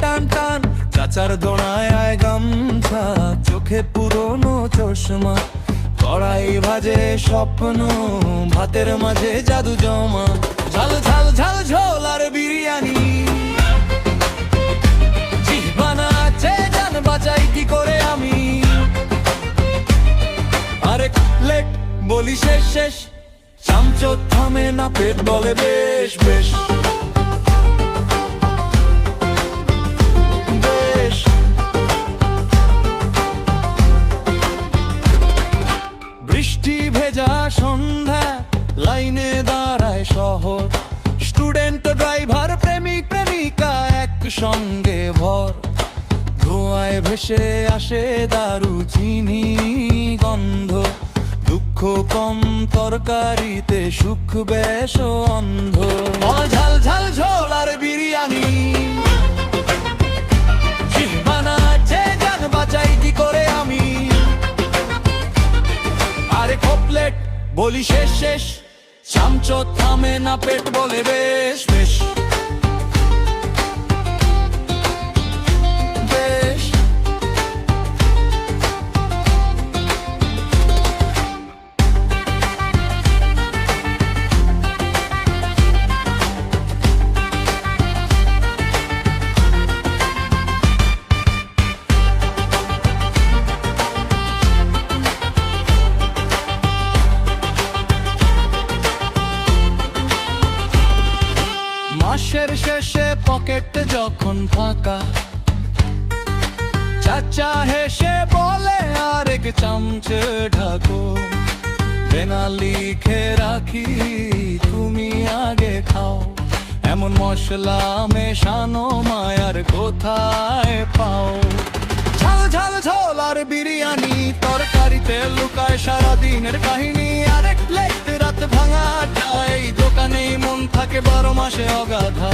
টান টান, চাচার দোড়ায় গামছা, চোখে পুরনো চশমা, কড়াই ভাজে স্বপ্ন, ভাতের মাঝে জাদু জমা। ঝাল ঝাল ঝাল ঝোল আর বিরিয়ানি, জিহ্বা নাচে জান বাঁচাই কি করে আমি। আরেক প্লেট বলি শেষ শেষ, চামচো থামে না, পেট বলে বেশ বেশ বেশ। বৃষ্টি ভেজা সন্ধ্যা, লাইনে দাঁড়ায় শহর, স্টুডেন্ট ড্রাইভার প্রেমিক প্রেমিকা একসঙ্গে ভর। ধোঁয়ায় ভেসে আসে দারু চিনি গন্ধ, দুঃখ কম তরকারিতে সুখ বেশ অন্ধ। ঝাল ঝাল ঝোল আর বিরিয়ানি, জিহ্বা নাচে জান বাঁচাই কি করে আমি। আরে প্লেট বলি শেষ শেষ, চামচো থামে না, পেট বলে বেশ বেশ বেশ। মাসের শেষে পকেট যখন ফাঁকা, চাচা হেসে বলে আরেক চামচে ঢাকো, বেনা লিখে রাখি তুমি আগে খাও। এমন মশলা মেশানো মায়ার কোথায় পাও। ঝাল ঝাল ঝোল আর বিরিয়ানি, তরকারিতে লুকায় সারাদিনের কাহিনী। আরেক প্লেট রাত ভাঙা, এই দোকানেই মন থাকে 12 মাসে অগাধা।